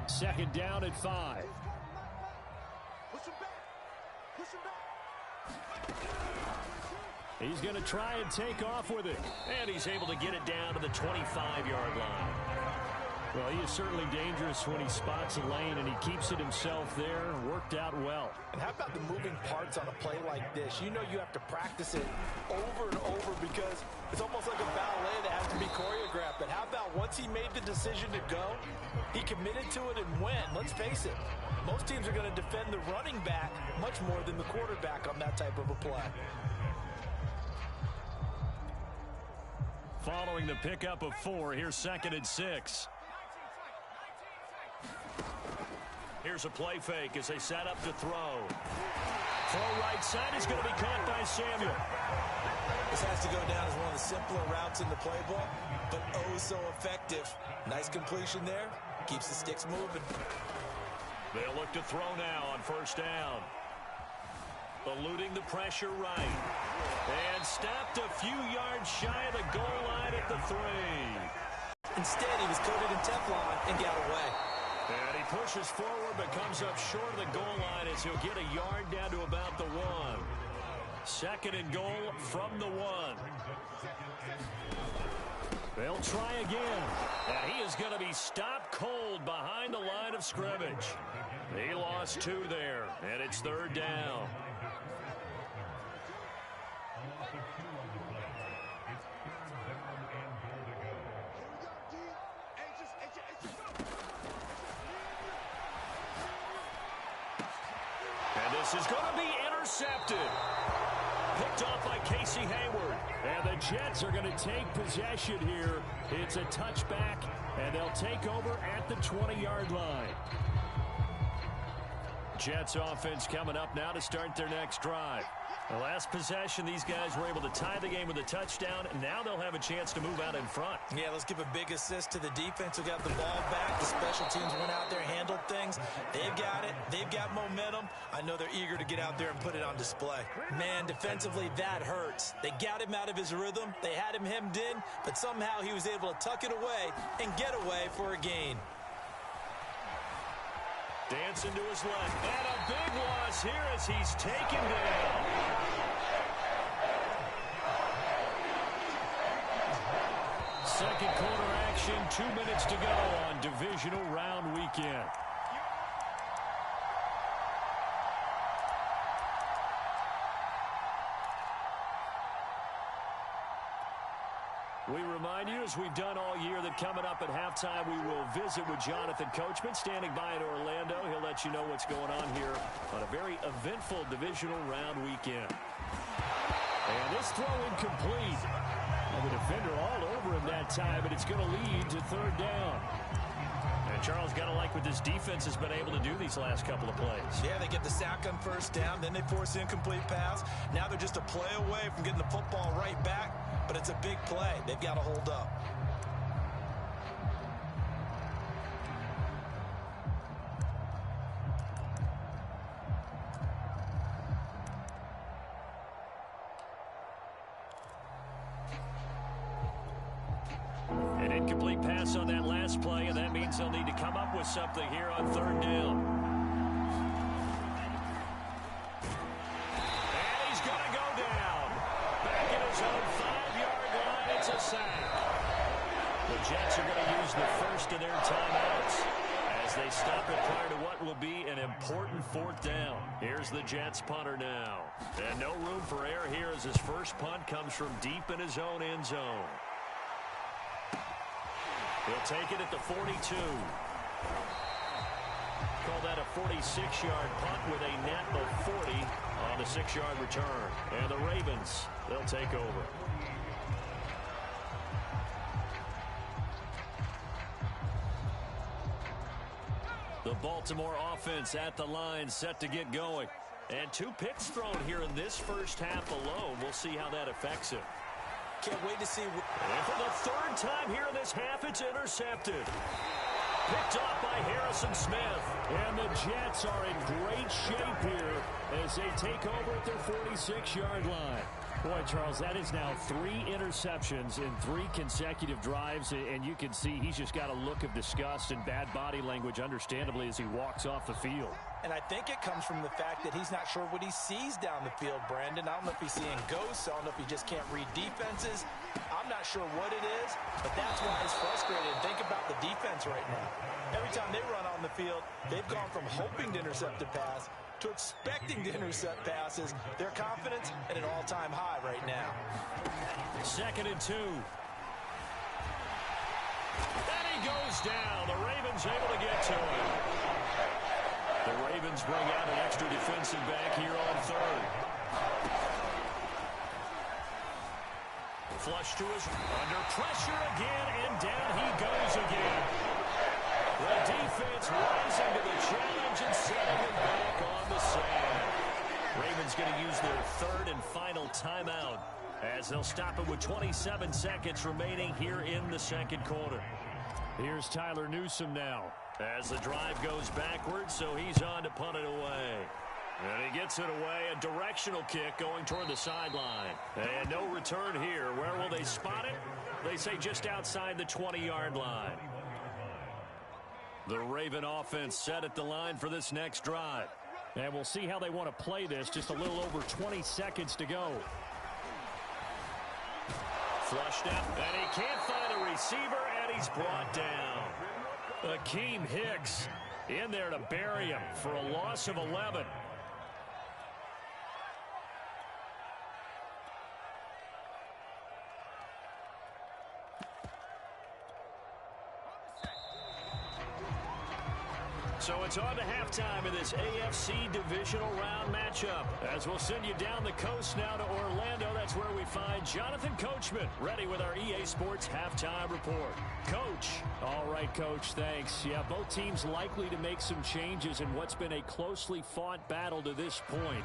Second down at 5. He's going to try and take off with it. And he's able to get it down to the 25-yard line. Well, he is certainly dangerous when he spots a lane, and he keeps it himself there. Worked out well. And how about the moving parts on a play like this? You know you have to practice it over and over because it's almost like a ballet that has to be choreographed. But how about once he made the decision to go, he committed to it and went. Let's face it, most teams are going to defend the running back much more than the quarterback on that type of a play. Following the pickup of 4, here's 2nd and 6. Here's a play fake as they set up to throw. Throw right side is going to be caught by Samuel. This has to go down as one of the simpler routes in the playbook, but oh so effective. Nice completion there. Keeps the sticks moving. They'll look to throw now on first down. Eluding the pressure right. And stopped a few yards shy of the goal line at the 3. Instead, he was coated in Teflon and got away. And he pushes forward but comes up short of the goal line as he'll get a yard down to about the 1. Second and goal from the 1. They'll try again. And he is going to be stopped cold behind the line of scrimmage. He lost 2 there, and it's third down. And this is going to be intercepted. Picked off by Casey Hayward. And the Jets are going to take possession here. It's a touchback, and they'll take over at the 20-yard line. Jets offense coming up now to start their next drive. The last possession, these guys were able to tie the game with a touchdown, and now they'll have a chance to move out in front. Yeah, let's give a big assist to the defense who got the ball back. The special teams went out there, handled things. They've got it. They've got momentum. I know they're eager to get out there and put it on display. Man, defensively, that hurts. They got him out of his rhythm. They had him hemmed in, but somehow he was able to tuck it away and get away for a gain. Dancing to his left. And a big loss here as he's taken down. Second quarter action, 2 minutes to go on divisional round weekend. We remind you, as we've done all year, that coming up at halftime, we will visit with Jonathan Coachman, standing by in Orlando. He'll let you know what's going on here on a very eventful divisional round weekend. And this throw incomplete. And the defender all over him that time, but it's going to lead to third down. And Charles, got to like what this defense has been able to do these last couple of plays. Yeah, they get the sack on first down, then they force the incomplete pass. Now they're just a play away from getting the football right back, but it's a big play. They've got to hold up. An incomplete pass on that last play, and that means they'll need to come up with something here on third down. And he's going to go down. Back in his own 5-yard line, it's a sack. The Jets are going to use the first of their timeouts as they stop it prior to what will be an important fourth down. Here's the Jets punter now. And no room for error here as his first punt comes from deep in his own end zone. He'll take it at the 42. Call that a 46-yard punt with a net of 40 on the 6-yard return. And the Ravens, they'll take over. The Baltimore offense at the line, set to get going. And 2 picks thrown here in this first half alone. We'll see how that affects him. Can't wait to see. And for the third time here in this half, it's intercepted. Picked off by Harrison Smith. And the Jets are in great shape here as they take over at their 46-yard line. Boy, Charles, that is now 3 interceptions in 3 consecutive drives, and you can see he's just got a look of disgust and bad body language, understandably, as he walks off the field. And I think it comes from the fact that he's not sure what he sees down the field, Brandon. I don't know if he's seeing ghosts. I don't know if he just can't read defenses. I'm not sure what it is, but that's why he's frustrated. Think about the defense right now. Every time they run on the field, they've gone from hoping to intercept a pass to expecting to intercept passes. Their confidence at an all-time high right now. 2nd and 2. And he goes down. The Ravens able to get to him. The Ravens bring out an extra defensive back here on third. Flush to his under pressure again, and down he goes again. The defense rising to the challenge and setting it back on the sand. Ravens going to use their third and final timeout as they'll stop it with 27 seconds remaining here in the second quarter. Here's Tyler Newsome now. As the drive goes backwards, so he's on to punt it away. And he gets it away, a directional kick going toward the sideline. And no return here. Where will they spot it? They say just outside the 20-yard line. The Raven offense set at the line for this next drive. And we'll see how they want to play this. Just a little over 20 seconds to go. Flushed out, and he can't find a receiver, and he's brought down. Akeem Hicks in there to bury him for a loss of 11. So it's on to halftime in this AFC divisional round matchup. As we'll send you down the coast now to Orlando, that's where we find Jonathan Coachman ready with our EA Sports halftime report. Coach. All right, Coach, thanks. Yeah, both teams likely to make some changes in what's been a closely fought battle to this point.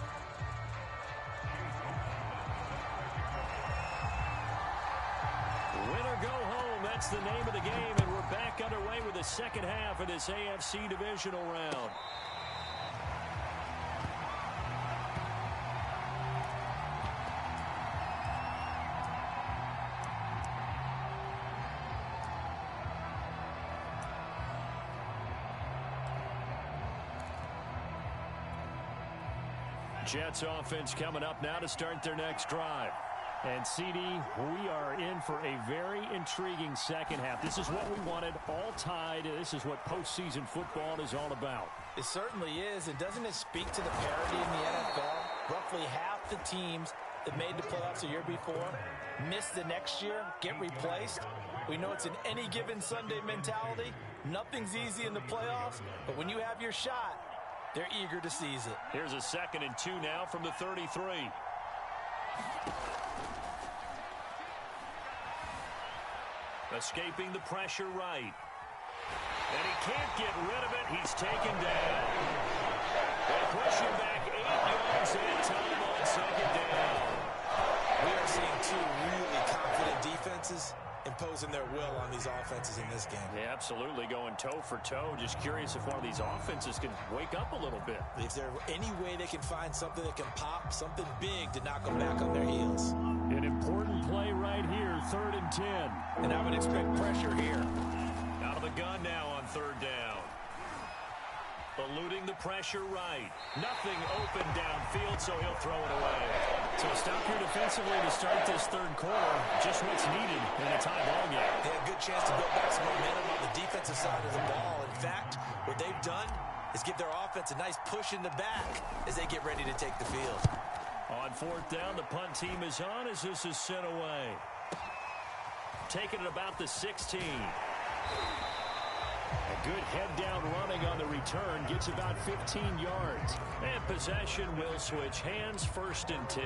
Win or go home, that's the name of the game, and we're back underway with the second half of this AFC divisional round. Jets offense coming up now to start their next drive. And, CD, we are in for a very intriguing second half. This is what we wanted, all tied. This is what postseason football is all about. It certainly is. And doesn't it speak to the parity in the NFL? Roughly half the teams that made the playoffs the year before miss the next year, get replaced. We know it's an any given Sunday mentality. Nothing's easy in the playoffs, but when you have your shot, they're eager to seize it. Here's a 2nd and 2 now from the 33. Escaping the pressure right. And he can't get rid of it. He's taken down. They push him back 8 yards and time on 2nd down. We are seeing two really confident defenses imposing their will on these offenses in this game. Yeah, absolutely, going toe for toe. Just curious if one of these offenses can wake up a little bit. Is there any way they can find something that can pop, something big to knock them back on their heels? An important play right here, 3rd and 10. And I would expect pressure here. Out of the gun now on 3rd down. Eluding the pressure right. Nothing open downfield, so he'll throw it away. So stop here defensively to start this 3rd quarter. Just what's needed in a tie ball game. They had a good chance to build back some momentum on the defensive side of the ball. In fact, what they've done is give their offense a nice push in the back as they get ready to take the field. On 4th down, the punt team is on as this is sent away. Taking it about the 16. A good head-down running on the return. Gets about 15 yards. And possession will switch hands, 1st and 10.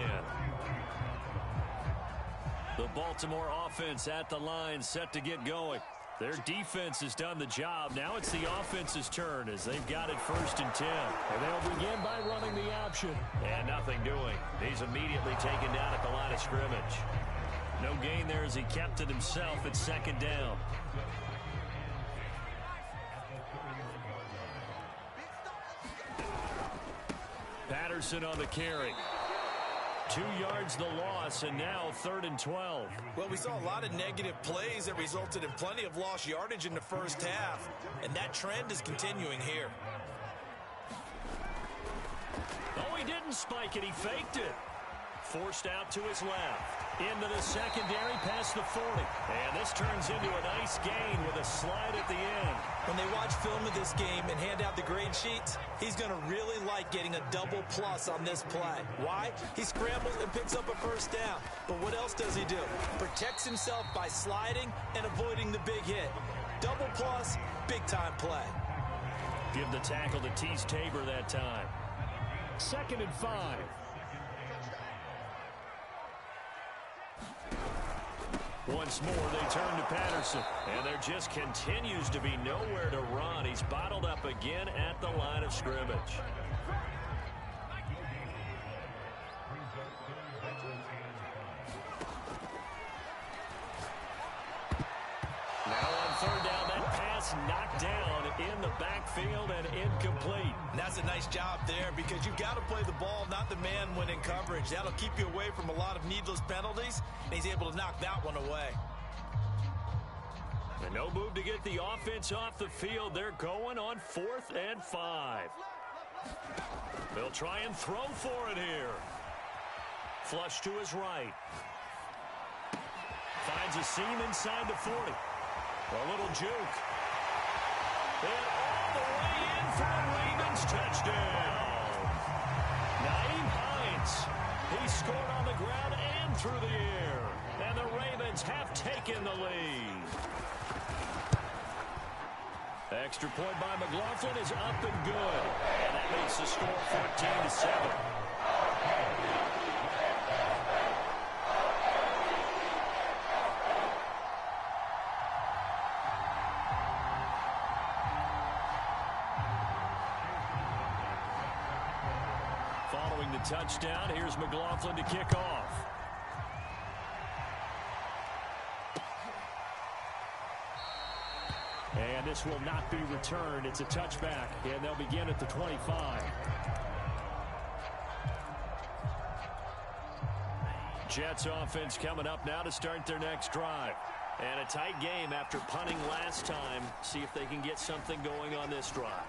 The Baltimore offense at the line, set to get going. Their defense has done the job. Now it's the offense's turn as they've got it 1st and 10. And they'll begin by running the option. And nothing doing. He's immediately taken down at the line of scrimmage. No gain there as he kept it himself at 2nd down. Patterson on the carry. 2 yards the loss, and now 3rd and 12. Well, we saw a lot of negative plays that resulted in plenty of lost yardage in the first half, and that trend is continuing here. Oh, he didn't spike it. He faked it. Forced out to his left. Into the secondary past the 40. And this turns into a nice gain with a slide at the end. When they watch film of this game and hand out the grade sheets, he's going to really like getting a double plus on this play. Why? He scrambles and picks up a 1st down. But what else does he do? Protects himself by sliding and avoiding the big hit. Double plus, big-time play. Give the tackle to Tease Tabor that time. 2nd and 5. Once more, they turn to Patterson. And there just continues to be nowhere to run. He's bottled up again at the line of scrimmage. Now on third down, that pass knocked down in the backfield and incomplete. And that's a nice job there because you've got to play the ball, not the man when in coverage. That'll keep you away from a lot of needless penalties, and he's able to knock that one away. And no move to get the offense off the field. They're going on 4th and 5. They'll try and throw for it here. Flush to his right. Finds a seam inside the 40. A little juke. And all the way in for a Ravens touchdown. Nyheim Hines. He scored on the ground and through the air. And the Ravens have taken the lead. Extra point by McLaughlin is up and good. And that makes the score 14-7. Following the touchdown, here's McLaughlin to kick off. And this will not be returned. It's a touchback, and they'll begin at the 25. Jets offense coming up now to start their next drive. And a tight game after punting last time. See if they can get something going on this drive.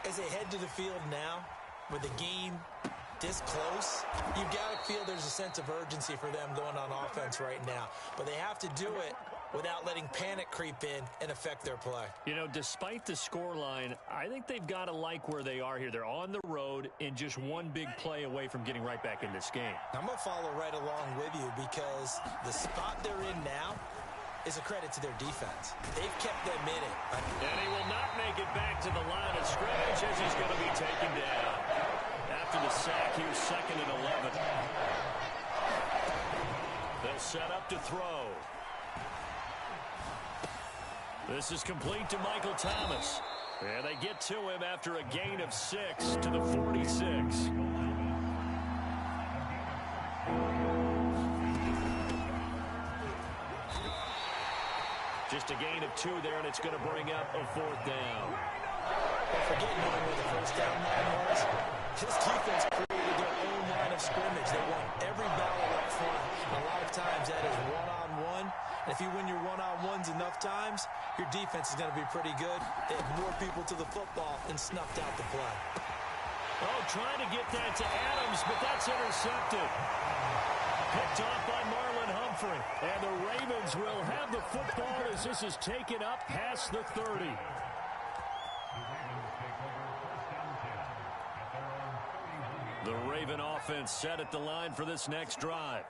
As they head to the field now, with the game this close, you've got to feel there's a sense of urgency for them going on offense right now. But they have to do it without letting panic creep in and affect their play. You know, despite the scoreline, I think they've got to like where they are here. They're on the road and just one big play away from getting right back in this game. I'm going to follow right along with you because the spot they're in now is a credit to their defense. They've kept them in it. And he will not make it back to the line of scrimmage as he's going to be taken down. After the sack, here's 2nd and 11. They'll set up to throw. This is complete to Michael Thomas. And they get to him after a gain of 6 to the 46. Just a gain of 2 there, and it's going to bring up a 4th down. Don't forget knowing where the first down line was. This defense created their own line of scrimmage. They won every battle up front. A lot of times that is one-on-one. And if you win your one-on-ones enough times, your defense is going to be pretty good. They have more people to the football and snuffed out the play. Oh, trying to get that to Adams, but that's intercepted. Picked off by Marlon Humphrey. And the Ravens will have the football as this is taken up past the 30. The Raven offense set at the line for this next drive.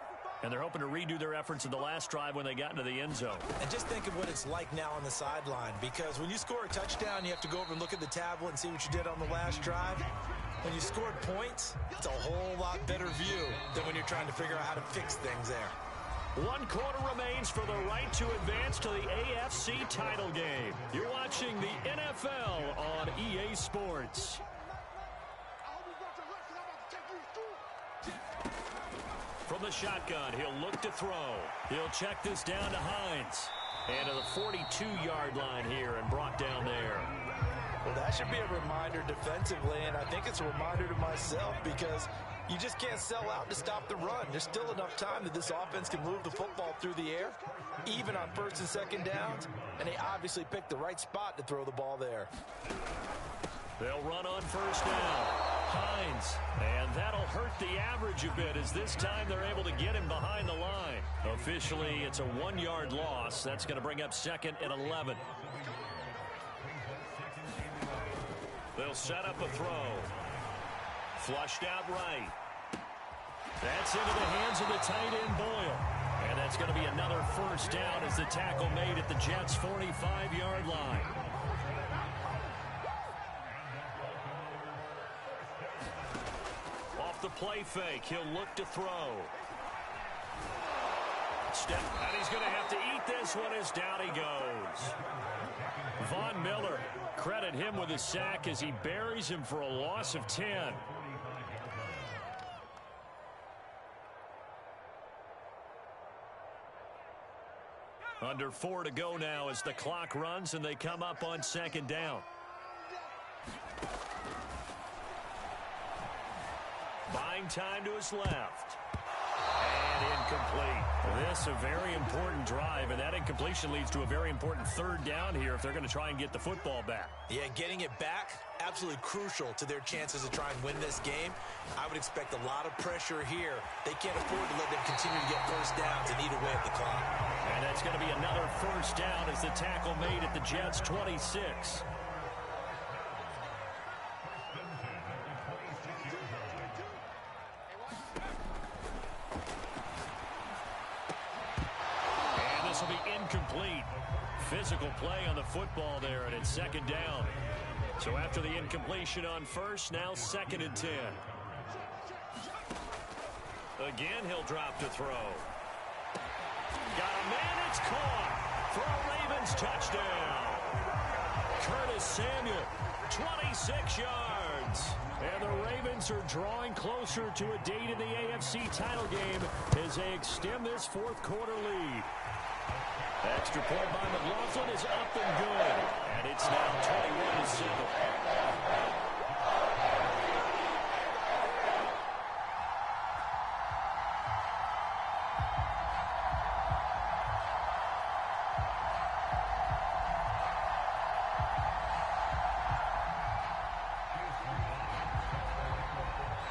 And they're hoping to redo their efforts in the last drive when they got into the end zone. And just think of what it's like now on the sideline, because when you score a touchdown, you have to go over and look at the tablet and see what you did on the last drive. When you scored points, it's a whole lot better view than when you're trying to figure out how to fix things there. 1 quarter remains for the right to advance to the AFC title game. You're watching the NFL on EA Sports. From the shotgun, he'll look to throw. He'll check this down to Hines. And to the 42-yard line here and brought down there. Well, that should be a reminder defensively, and I think it's a reminder to myself because you just can't sell out to stop the run. There's still enough time that this offense can move the football through the air, even on 1st and 2nd downs, and they obviously picked the right spot to throw the ball there. They'll run on 1st down. Hines, and that'll hurt the average a bit as this time they're able to get him behind the line. Officially, it's a 1-yard loss. That's going to bring up 2nd and 11. They'll set up a throw. Flushed out right. That's into the hands of the tight end Boyle. And that's going to be another 1st down as the tackle made at the Jets' 45-yard line. Off the play fake, he'll look to throw. Step, and he's going to have to eat this one as down he goes. Von Miller, credit him with a sack as he buries him for a loss of 10. Under 4 to go now as the clock runs and they come up on second down. Buying time to his left. And incomplete. This a very important drive, and that incompletion leads to a very important third down here if they're going to try and get the football back. Yeah, getting it back, absolutely crucial to their chances to try and win this game. I would expect a lot of pressure here. They can't afford to let them continue to get first downs and eat away at the clock. And that's going to be another first down as the tackle made at the Jets' 26. Will be incomplete. Physical play on the football there, and it's second down. So after the incompletion on first, now second and 10. Again, he'll drop to throw. Got a man, it's caught for a Ravens touchdown. Curtis Samuel, 26 yards. And the Ravens are drawing closer to a date in the AFC title game as they extend this fourth quarter lead. Extra point by McLaughlin is up and good. And it's now 21-7.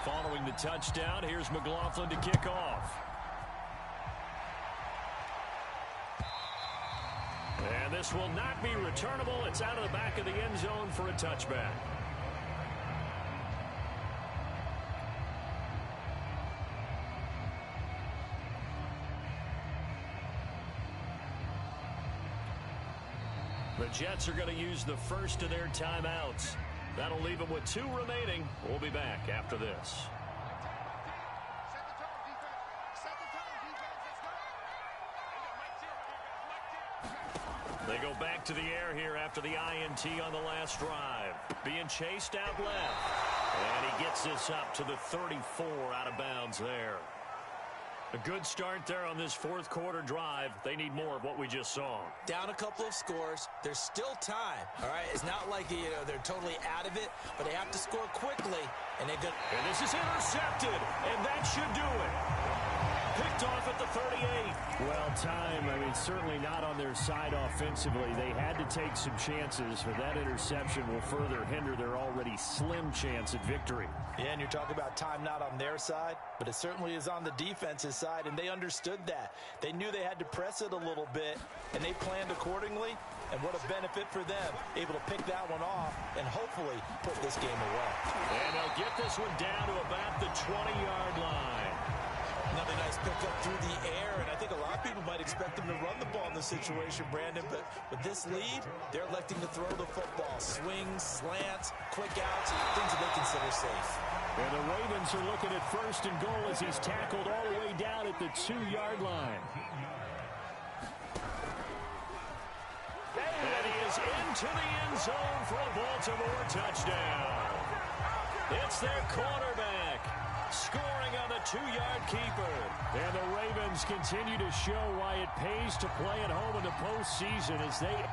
Following the touchdown, here's McLaughlin to kick off. And this will not be returnable. It's out of the back of the end zone for a touchback. The Jets are going to use the first of their timeouts. That'll leave them with 2 remaining. We'll be back after this. They go back to the air here after the INT on the last drive. Being chased out left. And he gets this up to the 34 out of bounds there. A good start there on this fourth quarter drive. They need more of what we just saw. Down a couple of scores. There's still time. All right, it's not like they're totally out of it, but they have to score quickly. And this is intercepted, and that should do it. Picked off at the 38. Well, time, certainly not on their side offensively. They had to take some chances, but that interception will further hinder their already slim chance at victory. Yeah, and you're talking about time not on their side, but it certainly is on the defense's side, and they understood that. They knew they had to press it a little bit, and they planned accordingly, and what a benefit for them, able to pick that one off and hopefully put this game away. And they'll get this one down to about the 20-yard line. Another nice pickup through the air, and I think a lot of people might expect them to run the ball in this situation, Brandon, but with this lead, they're electing to throw the football. Swings, slants, quick outs, things that they consider safe. And the Ravens are looking at first and goal as he's tackled all the way down at the 2-yard line. And he is into the end zone for a Baltimore touchdown. It's their quarterback scoring on the 2-yard keeper. And the Ravens continue to show why it pays to play at home in the postseason as they